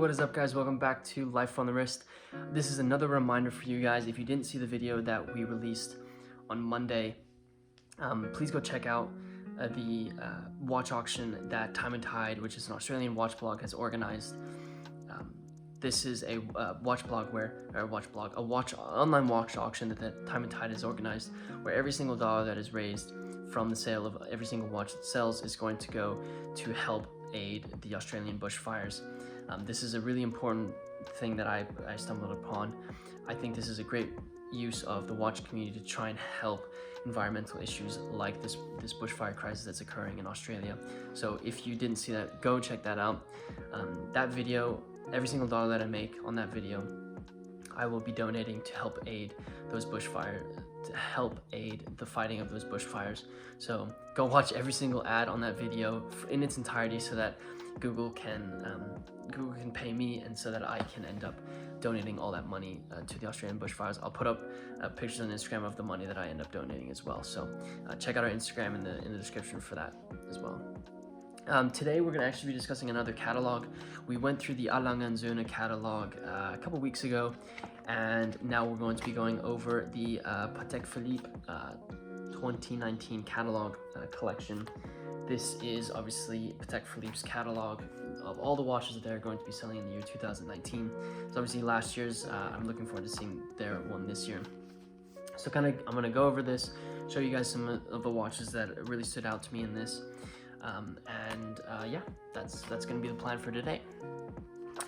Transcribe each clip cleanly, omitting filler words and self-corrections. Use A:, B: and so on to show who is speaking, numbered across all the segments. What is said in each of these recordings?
A: what is up guys? Welcome back to Life on the Wrist. This is another reminder for you guys. If you didn't see the video that we released on Monday, please go check out the watch auction that Time and Tide, which is an Australian watch blog, has organized. This is a watch online watch auction that Time and Tide has organized, where every single dollar that is raised from the sale of every single watch that sells is going to go to help aid the Australian bushfires. This is a really important thing that I stumbled upon. I think this is a great use of the watch community to try and help environmental issues like this bushfire crisis that's occurring in Australia. So if you didn't see that, go check that out. That video, every single dollar that I make on that video, I will be donating to help aid those bushfires, to help aid the fighting of those bushfires. So go watch every single ad on that video in its entirety so that Google can pay me, and so that I can end up donating all that money to the Australian bushfires. I'll put up pictures on Instagram of the money that I end up donating as well. So check out our Instagram in the description for that as well. Today we're going to actually be discussing another catalog. We went through the A Lange Söhne catalog a couple weeks ago, and now we're going to be going over the Patek Philippe 2019 catalog collection. This is obviously Patek Philippe's catalog of all the watches that they're going to be selling in the year 2019. So obviously last year's, I'm looking forward to seeing their one this year. So I'm going to go over this, show you guys some of the watches that really stood out to me in this. Yeah, that's going to be the plan for today.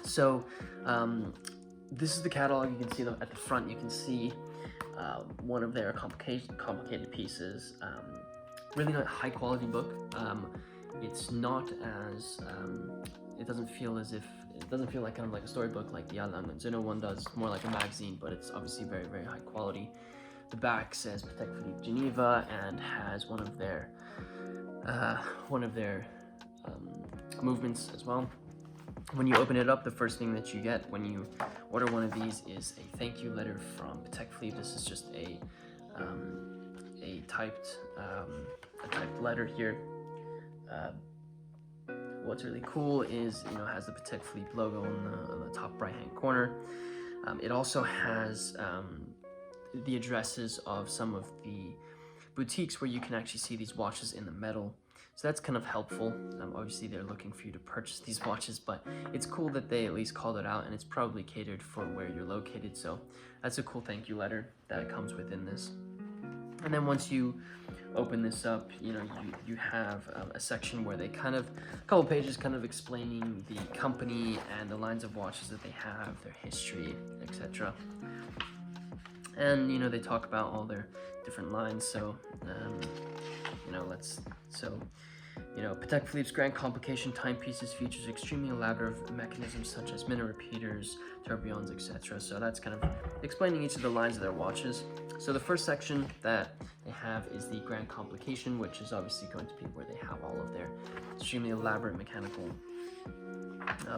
A: So this is the catalog. You can see at the front, you can see one of their complicated pieces. Really not high quality book. It's not as it doesn't feel like kind of like a storybook like the A Lange Söhne one does. More like a magazine, but it's obviously very, very high quality. The back says Patek Philippe Geneva and has one of their movements as well. When you open it up, the first thing that you get when you order one of these is a thank you letter from Patek Philippe. This is just a typed letter here. What's really cool is, it has the Patek Philippe logo on the top right hand corner. It also has the addresses of some of the boutiques where you can actually see these watches in the metal. So that's kind of helpful. Obviously they're looking for you to purchase these watches, but it's cool that they at least called it out, and it's probably catered for where you're located. So that's a cool thank you letter that comes within this. And then once you open this up, you have a section where they a couple pages explaining the company and the lines of watches that they have, their history, etc. And they talk about all their different lines. So Patek Philippe's Grand Complication timepieces features extremely elaborate mechanisms such as minute repeaters, tourbillons, etc. So that's kind of explaining each of the lines of their watches. So the first section that they have is the Grand Complication, which is obviously going to be where they have all of their extremely elaborate mechanical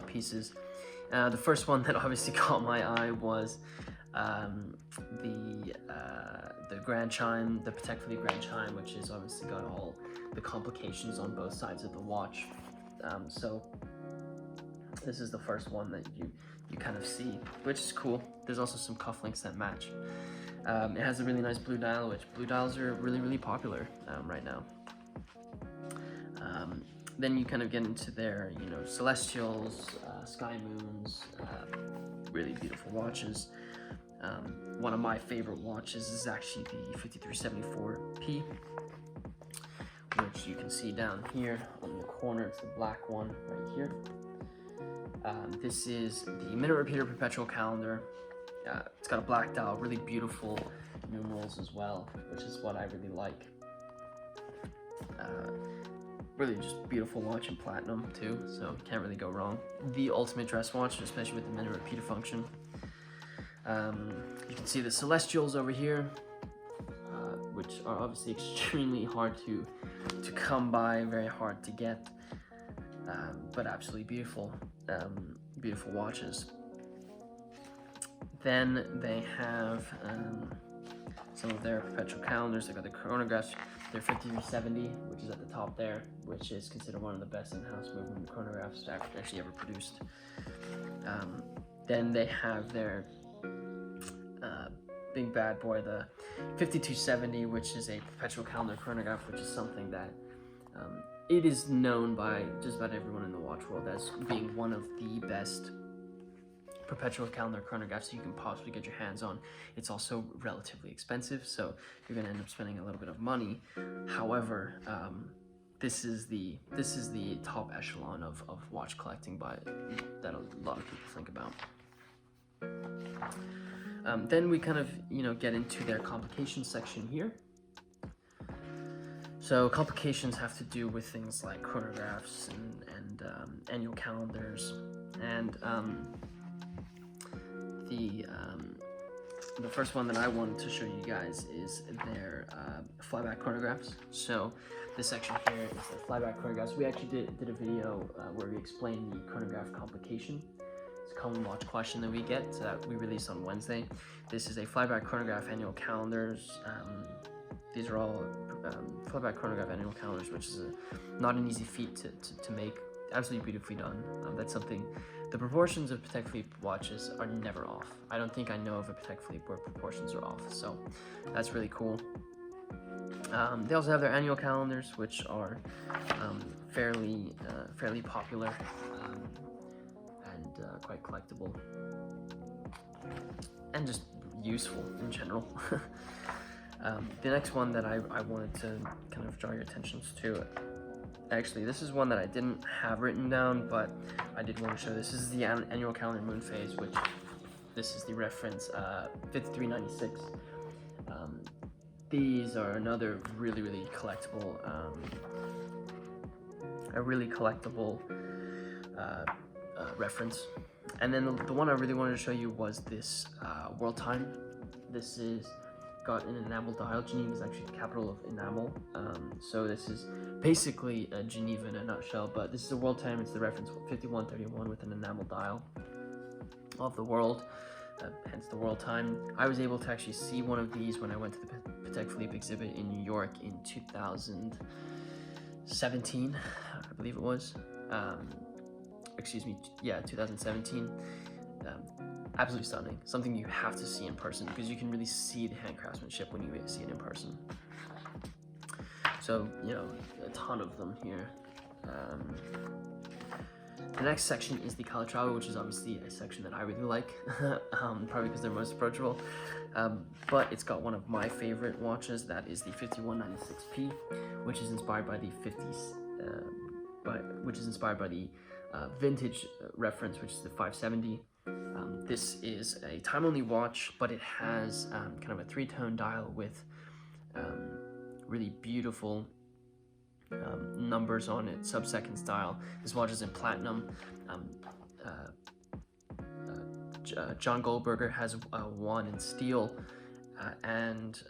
A: pieces. The first one that obviously caught my eye was the Grand Chime, the Patek Philippe Grand Chime, which has obviously got all the complications on both sides of the watch. So this is the first one that you kind of see, which is cool. There's also some cufflinks that match. It has a really nice blue dial, which blue dials are really, really popular right now. Then you kind of get into their, celestials, sky moons, really beautiful watches. One of my favorite watches is actually the 5374P, which you can see down here on the corner. It's the black one right here. This is the minute repeater perpetual calendar. It's got a black dial, really beautiful numerals as well, which is what I really like. Really just beautiful watch in platinum too, so can't really go wrong. The ultimate dress watch, especially with the minute repeater function. You can see the celestials over here, which are obviously extremely hard to come by, very hard to get, but absolutely beautiful, beautiful watches. Then they have some of their perpetual calendars. They've got the chronographs. their 5370, which is at the top there, which is considered one of the best in-house movement chronographs actually ever produced. Then they have their big bad boy, the 5270, which is a perpetual calendar chronograph, which is something that it is known by just about everyone in the watch world as being one of the best perpetual calendar chronographs you can possibly get your hands on. It's also relatively expensive, so you're going to end up spending a little bit of money. However, this is the top echelon of watch collecting that a lot of people think about. Then we kind of get into their complications section here. So complications have to do with things like chronographs and annual calendars, and the first one that I wanted to show you guys is their flyback chronographs. So this section here is the flyback chronographs. We actually did a video where we explained the chronograph complication. It's a common watch question that we get that we released on Wednesday. This is a flyback chronograph annual calendars. These are all flyback chronograph annual calendars, which is not an easy feat to make. Absolutely beautifully done. That's something. The proportions of Patek Philippe watches are never off. I don't think I know of a Patek Philippe where proportions are off, so that's really cool. They also have their annual calendars, which are fairly popular and quite collectible and just useful in general. The next one that I wanted to kind of draw your attention to, actually, this is one that I didn't have written down, but I did want to show. This is the annual calendar moon phase, which this is the reference 5396. These are another really collectible, reference. And then the one I really wanted to show you was this world time. This is got an enamel dial. Geneva is actually the capital of enamel, so this is basically Geneva in a nutshell, but this is a world time. It's the reference 5131 with an enamel dial of the world, hence the world time. I was able to actually see one of these when I went to the Patek Philippe exhibit in New York in 2017, I believe it was. 2017. Absolutely stunning. Something you have to see in person because you can really see the hand craftsmanship when you see it in person. So, a ton of them here. The next section is the Calatrava, which is obviously a section that I really like, probably because they're most approachable. But it's got one of my favorite watches, that is the 5196P, which is inspired by the 50s, vintage reference, which is the 570. This is a time-only watch, but it has kind of a three-tone dial with really beautiful numbers on it, sub-second style. This watch is in platinum. John Goldberger has one in steel, and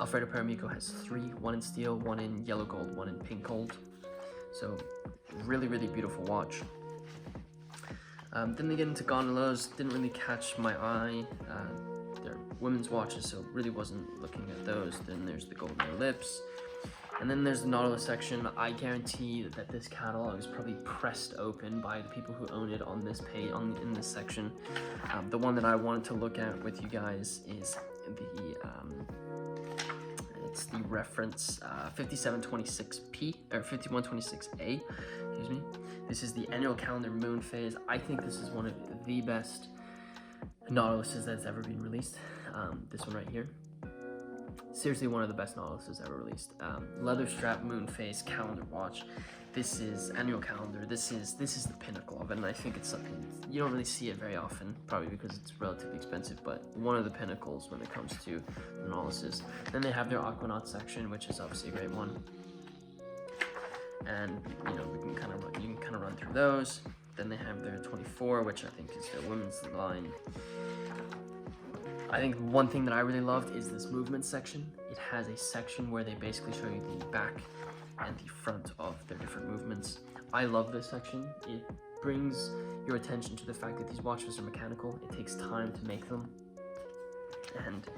A: Alfredo Paramico has three, one in steel, one in yellow gold, one in pink gold. So really beautiful watch. Then they get into gondolas. Didn't really catch my eye. They're women's watches, so really wasn't looking at those. Then there's the golden ellipse, and then there's the Nautilus section. I guarantee that this catalog is probably pressed open by the people who own it on this page, in this section. The one that I wanted to look at with you guys is it's the reference 5726P or 5126A. Excuse me. This is the annual calendar moon phase. I think this is one of the best Nautiluses that's ever been released. This one right here. Seriously, one of the best Nautiluses ever released. Leather strap moon phase calendar watch. This is annual calendar. This is the pinnacle of it, and I think it's something you don't really see it very often, probably because it's relatively expensive, but one of the pinnacles when it comes to the Nautiluses. Then they have their Aquanaut section, which is obviously a great one. And you can kind of run through those. Then they have their 24, which I think is their women's line. I think one thing that I really loved is this movement section. It has a section where they basically show you the back and the front of their different movements. I love this section. It brings your attention to the fact that these watches are mechanical. It takes time to make them. and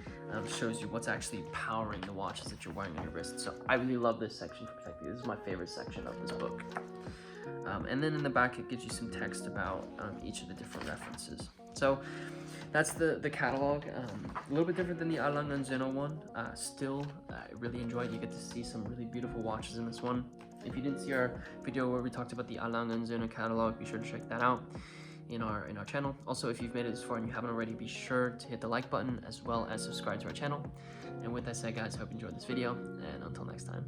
A: shows you what's actually powering the watches that you're wearing on your wrist. So I really love this section for Patek Philippe. This is my favorite section of this book. And then in the back, it gives you some text about each of the different references. So that's the catalog. A little bit different than the A Lange Söhne one. Still, I really enjoy it. You get to see some really beautiful watches in this one. If you didn't see our video where we talked about the A Lange Söhne catalog, be sure to check that out in our channel. Also, if you've made it this far and you haven't already, be sure to hit the like button as well as subscribe to our channel. And with that said, guys, I hope you enjoyed this video, and until next time.